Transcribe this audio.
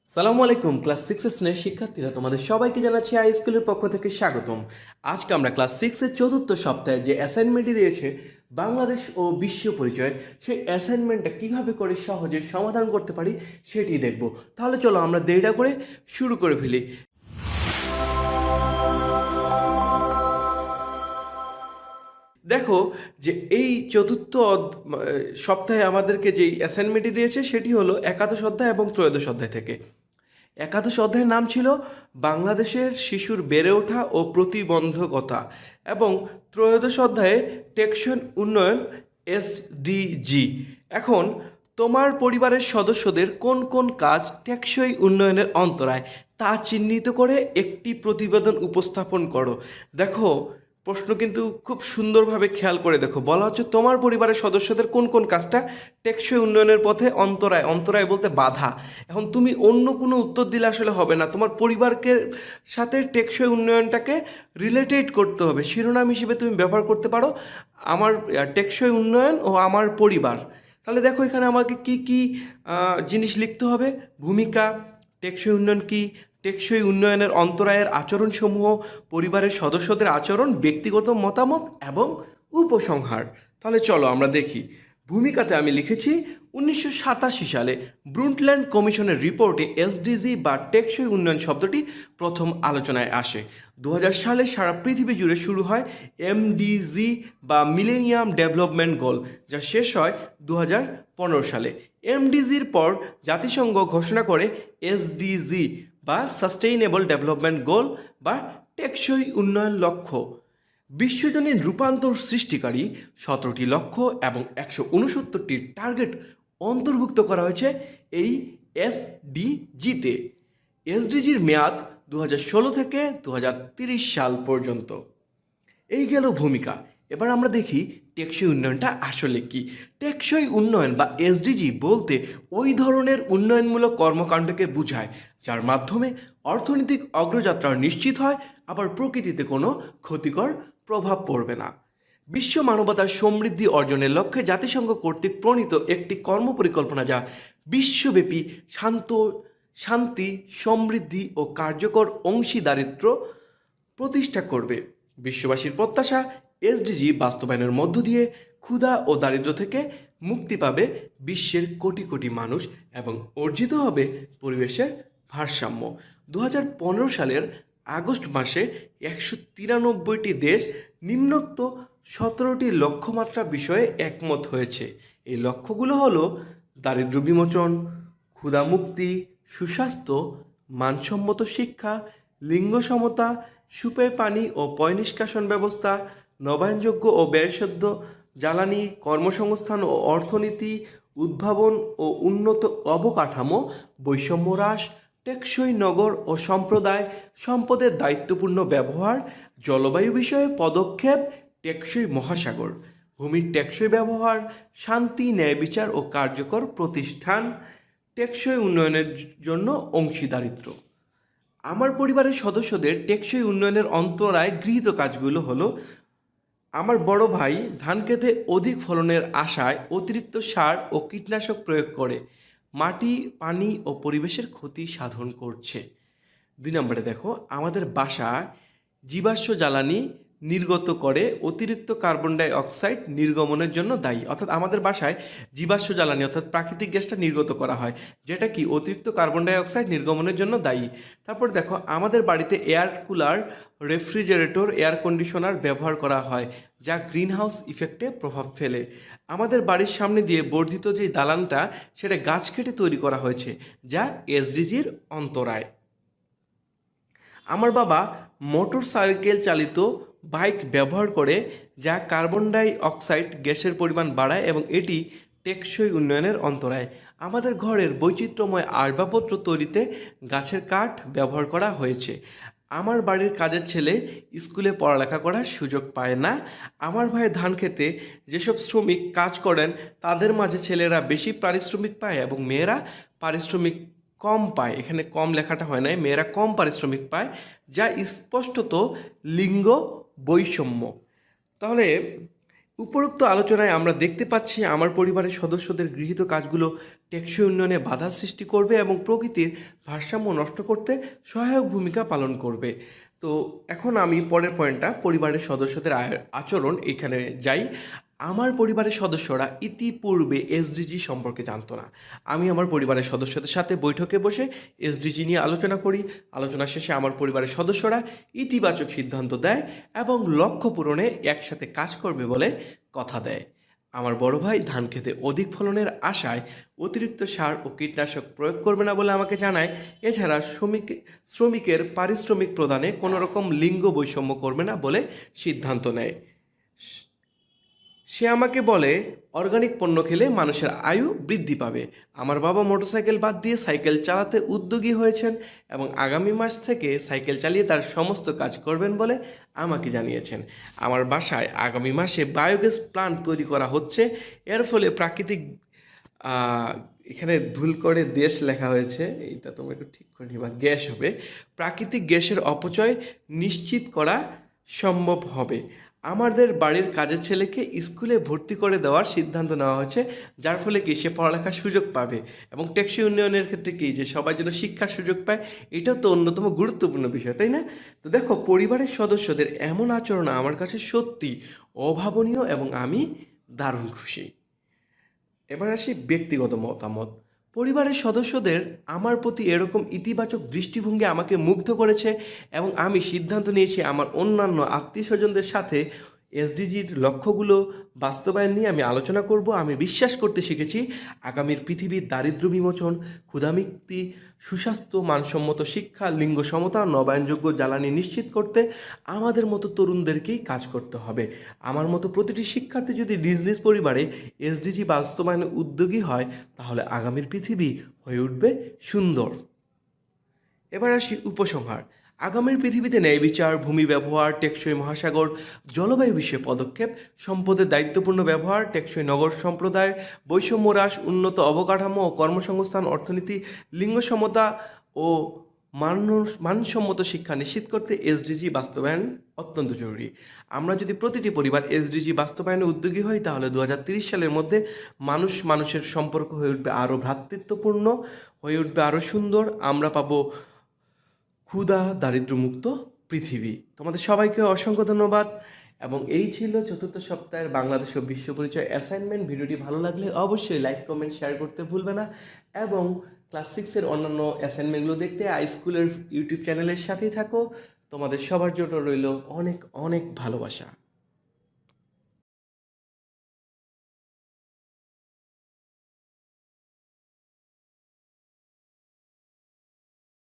সালামু আলাইকুম। ক্লাস 6 শ্রেণীর শিক্ষার্থীরা তোমাদের সবাইকে জানাচ্ছি আই স্কুলের পক্ষ থেকে স্বাগতম। আজকে আমরা ক্লাস 6-এর চতুর্থ সপ্তাহের যে অ্যাসাইনমেন্টটি দিয়েছে বাংলাদেশ ও বিশ্ব পরিচয়, সেই অ্যাসাইনমেন্টটা কিভাবে করে সহজে সমাধান করতে পারি সেটি দেখব। তাহলে চলো আমরা দেরিটা করে শুরু করে ফেলি। দেখো যে এই চতুর্থ সপ্তাহে আমাদেরকে যেই অ্যাসাইনমেন্টটি দিয়েছে সেটি হলো একাদশ অধ্যায় এবং ত্রয়োদশ অধ্যায় থেকে। একাদশ অধ্যায়ের নাম ছিল বাংলাদেশের শিশুর বেড়ে ওঠা ও প্রতিবন্ধকতা, এবং ত্রয়োদশ অধ্যায়ে টেকসই উন্নয়ন এসডিজি। এখন তোমার পরিবারের সদস্যদের কোন কোন কাজ টেকসই উন্নয়নের অন্তরায় তা চিহ্নিত করে একটি প্রতিবেদন উপস্থাপন করো। দেখো, প্রশ্ন কিন্তু খুব সুন্দরভাবে খেয়াল করে দেখো, বলা হচ্ছে তোমার পরিবারের সদস্যদের কোন কোন কাজটা টেকসই উন্নয়নের পথে অন্তরায়, অন্তরায় বলতে বাধা। এখন তুমি অন্য কোনো উত্তর দিলে আসলে হবে না, তোমার পরিবারকে সাথে টেকসই উন্নয়নটাকে রিলেটেড করতে হবে। শিরোনাম হিসেবে তুমি ব্যবহার করতে পারো আমার টেকসই উন্নয়ন ও আমার পরিবার। তাহলে দেখো এখানে আমাকে কি কি জিনিস লিখতে হবে। ভূমিকা, টেকসই উন্নয়ন কি, টেকসই উন্নয়নের অন্তরায়ের আচরণসমূহ, পরিবারের সদস্যদের আচরণ, ব্যক্তিগত মতামত এবং উপসংহার। তাহলে চলো আমরা দেখি। ভূমিকাতে আমি লিখেছি 1987 সালে ব্রুন্টল্যান্ড কমিশনের রিপোর্টে এসডিজি বা টেকসই উন্নয়ন শব্দটি প্রথম আলোচনায় আসে। 2000 সালে সারা পৃথিবী জুড়ে শুরু হয় এমডিজি বা মিলেনিয়াম ডেভেলপমেন্ট গোল, যা শেষ হয় 2015 সালে। এমডিজির পর জাতিসংঘ ঘোষণা করে এসডিজি বা সাস্টেইনেবল ডেভেলপমেন্ট গোল বা টেকসই উন্নয়ন লক্ষ্য। বিশ্বজনীন রূপান্তর সৃষ্টিকারী 17টি লক্ষ্য এবং 169টি টার্গেট অন্তর্ভুক্ত করা হয়েছে এই এসডিজিতে। এসডিজির মেয়াদ 2016 থেকে 2030 সাল পর্যন্ত। এই গেল ভূমিকা। এবার আমরা দেখি টেকসই উন্নয়নটা আসলে কি। টেকসই উন্নয়ন বা এসডিজি বলতে ওই ধরনের উন্নয়নমূলক কর্মকাণ্ডকে বোঝায় যার মাধ্যমে অর্থনৈতিক অগ্রযাত্রা নিশ্চিত হয়, আবার প্রকৃতিতে কোনো ক্ষতিকর প্রভাব পড়বে না। বিশ্ব মানবতার সমৃদ্ধি অর্জনের লক্ষ্যে জাতিসংঘ কর্তৃক প্রণীত একটি কর্মপরিকল্পনা, যা বিশ্বব্যাপী শান্তি, সমৃদ্ধি ও কার্যকর অংশীদারিত্ব প্রতিষ্ঠা করবে। বিশ্ববাসীর প্রত্যাশা, এসডিজি বাস্তবায়নের মধ্য দিয়ে ক্ষুধা ও দারিদ্র্য থেকে মুক্তি পাবে বিশ্বের কোটি কোটি মানুষ এবং অর্জিত হবে পরিবেশের ভারসাম্য। 2015 সালের আগস্ট মাসে 193টি দেশ নিম্নোক্ত 17টি লক্ষ্যমাত্রা বিষয়ে একমত হয়েছে। এই লক্ষ্যগুলো হলো দারিদ্র্য বিমোচন, ক্ষুধামুক্তি, সুস্বাস্থ্য, মানসম্মত শিক্ষা, লিঙ্গ সমতা, সুপেয় পানি ও পয়ঃনিষ্কাশন ব্যবস্থা, নবায়নযোগ্য ও ব্যয়সাধ্য জ্বালানি, কর্মসংস্থান ও অর্থনীতি, উদ্ভাবন ও উন্নত অবকাঠামো, বৈষম্য হ্রাস, টেকসই নগর ও সম্প্রদায় সম্পদের দায়িত্বপূর্ণ ব্যবহার, জলবায়ু বিষয়ে পদক্ষেপ, টেকসই মহাসাগর, ভূমির টেকসই ব্যবহার, শান্তি, ন্যায় বিচার ও কার্যকর প্রতিষ্ঠান, টেকসই উন্নয়নের জন্য অংশীদারিত্ব। আমার পরিবারের সদস্যদের টেকসই উন্নয়নের অন্তরায় গৃহীত কাজগুলো হলো: আমার বড় ভাই ধান খেতে অধিক ফলনের আশায় অতিরিক্ত সার ও কীটনাশক প্রয়োগ করে মাটি, পানি ও পরিবেশের ক্ষতি সাধন করছে। 2 নম্বরে দেখো, আমাদের বাসায় জীবাশ্ম জ্বালানি নির্গত করে অতিরিক্ত কার্বন ডাই অক্সাইড নির্গমনের জন্য দায়ী। অর্থাৎ আমাদের বাসায় জীবাশ্ম জ্বালানি অর্থাৎ প্রাকৃতিক গ্যাসটা নির্গত করা হয়, যেটা কি অতিরিক্ত কার্বন ডাই অক্সাইড নির্গমনের জন্য দায়ী। তারপর দেখো, আমাদের বাড়িতে air cooler, refrigerator, air conditioner ব্যবহার করা হয়, যা গ্রিনহাউস ইফেক্টে প্রভাব ফেলে। আমাদের বাড়ির সামনে দিয়ে বর্ধিত যে দালানটা, সেটা গাছ কেটে তৈরি করা হয়েছে, যা এসডিজির অন্তরায়। আমার বাবা মোটর সাইকেল চালিত বাইক ব্যবহার করে, যা কার্বন ডাই অক্সাইড গ্যাসের পরিমাণ বাড়ায় এবং এটি টেকসই উন্নয়নের অন্তরায়। আমাদের ঘরের বৈচিত্র্যময় আসবাবপত্র তৈরিতে গাছের কাঠ ব্যবহার করা হয়েছে। আমার বাড়ির কাজের ছেলে স্কুলে পড়ালেখা করার সুযোগ পায় না। আমার ভাই ধান খেতে যেসব শ্রমিক কাজ করেন, তাদের মাঝে ছেলেরা বেশি পারিশ্রমিক পায় এবং মেয়েরা পারিশ্রমিক কম পায়। এখানে কম লেখাটা হয় নাই, মেয়েরা কম পারিশ্রমিক পায়, যা স্পষ্টত লিঙ্গ বৈষম্য। তাহলে উপরোক্ত আলোচনায় আমরা দেখতে পাচ্ছি আমার পরিবারের সদস্যদের গৃহীত কাজগুলো টেকসই উন্নয়নে বাধা সৃষ্টি করবে এবং প্রকৃতির ভারসাম্য নষ্ট করতে সহায়ক ভূমিকা পালন করবে। তো এখন আমি পরের পয়েন্টটা পরিবারের সদস্যদের আচরণ এখানে যাই। আমার পরিবারের সদস্যরা ইতিপূর্বে এসডিজি সম্পর্কে জানতো না। আমি আমার পরিবারের সদস্যদের সাথে বৈঠকে বসে এসডিজি নিয়ে আলোচনা করি। আলোচনা শেষে আমার পরিবারের সদস্যরা ইতিবাচক সিদ্ধান্ত দেয় এবং লক্ষ্য পূরণে একসাথে কাজ করবে বলে কথা দেয়। আমার বড় ভাই ধান খেতে অধিক ফলনের আশায় অতিরিক্ত সার ও কীটনাশক প্রয়োগ করবে না বলে আমাকে জানায়। এছাড়া শ্রমিকের পারিশ্রমিক প্রদানে কোনো রকম লিঙ্গ বৈষম্য করবে না বলে সিদ্ধান্ত নেয়। সে আমাকে বলে অর্গানিক পণ্য খেলে মানুষের আয়ু বৃদ্ধি পাবে। আমার বাবা মোটরসাইকেল বাদ দিয়ে সাইকেল চালাতে উদ্যোগী হয়েছেন এবং আগামী মাস থেকে সাইকেল চালিয়ে তার সমস্ত কাজ করবেন বলে আমাকে জানিয়েছেন। আমার বাসায় আগামী মাসে বায়োগ্যাস প্ল্যান্ট তৈরি করা হচ্ছে। এর ফলে প্রাকৃতিক এখানে ভুল করে দেশ লেখা হয়েছে, এটা তোমরা একটু ঠিক করে নিবা, গ্যাস হবে। প্রাকৃতিক গ্যাসের অপচয় নিশ্চিত করা সম্ভব হবে। আমাদের বাড়ির কাজের ছেলেকে স্কুলে ভর্তি করে দেওয়ার সিদ্ধান্ত নেওয়া হয়েছে, যার ফলে কি সে পড়ালেখার সুযোগ পাবে এবং টেকসই উন্নয়নের ক্ষেত্রে কি যে সবাই যেন শিক্ষার সুযোগ পায়, এটাও তো অন্যতম গুরুত্বপূর্ণ বিষয়, তাই না? তো দেখো, পরিবারের সদস্যদের এমন আচরণ আমার কাছে সত্যি অভাবনীয় এবং আমি দারুণ খুশি। এবার আসি ব্যক্তিগত মতামত। পরিবারের সদস্যদের আমার প্রতি এরকম ইতিবাচক দৃষ্টিভঙ্গি আমাকে মুগ্ধ করেছে এবং আমি সিদ্ধান্ত নিয়েছি আমার অন্যান্য আত্মীয় স্বজনদের সাথে এসডিজির লক্ষ্যগুলো বাস্তবায়ন নিয়ে আমি আলোচনা করব। আমি বিশ্বাস করতে শিখেছি আগামীর পৃথিবীর দারিদ্র্য বিমোচন, ক্ষুধামুক্তি, সুস্বাস্থ্য, মানসম্মত শিক্ষা, লিঙ্গ সমতা, নবায়নযোগ্য জ্বালানি নিশ্চিত করতে আমাদের মতো তরুণদেরকেই কাজ করতে হবে। আমার মতো প্রতিটি শিক্ষার্থী যদি নিজ নিজ পরিবারে এসডিজি বাস্তবায়নে উদ্যোগী হয়, তাহলে আগামীর পৃথিবী হয়ে উঠবে সুন্দর। এবার আসি উপসংহার। আগামীর পৃথিবীতে ন্যায় বিচার, ভূমি ব্যবহার, টেকসই মহাসাগর, জলবায়ু বিষয়ে পদক্ষেপ, সম্পদের দায়িত্বপূর্ণ ব্যবহার, টেকসই নগর সম্প্রদায়, বৈষম্য হ্রাস, উন্নত অবকাঠামো ও কর্মসংস্থান, অর্থনীতি, লিঙ্গ সমতা ও মানসম্মত শিক্ষা নিশ্চিত করতে এসডিজি বাস্তবায়ন অত্যন্ত জরুরি। আমরা যদি প্রতিটি পরিবার এসডিজি বাস্তবায়নে উদ্যোগী হই, তাহলে 2030 সালের মধ্যে মানুষের সম্পর্ক হয়ে উঠবে আরও ভ্রাতৃত্বপূর্ণ, হয়ে উঠবে আরও সুন্দর। আমরা পাবো ক্ষুধা দারিদ্র্যমুক্ত পৃথিবী। তোমাদের সবাইকে অসংখ্য ধন্যবাদ। এবং এই ছিল চতুর্থ সপ্তাহের বাংলাদেশ ও বিশ্ব পরিচয় অ্যাসাইনমেন্ট। ভিডিওটি ভালো লাগলে অবশ্যই লাইক, কমেন্ট, শেয়ার করতে ভুলবে না এবং ক্লাস 6-এর অন্যান্য অ্যাসাইনমেন্টগুলো দেখতে iSchool-এর ইউটিউব চ্যানেলের সাথেই থাকো। তোমাদের সবার জন্য রইল অনেক অনেক ভালোবাসা।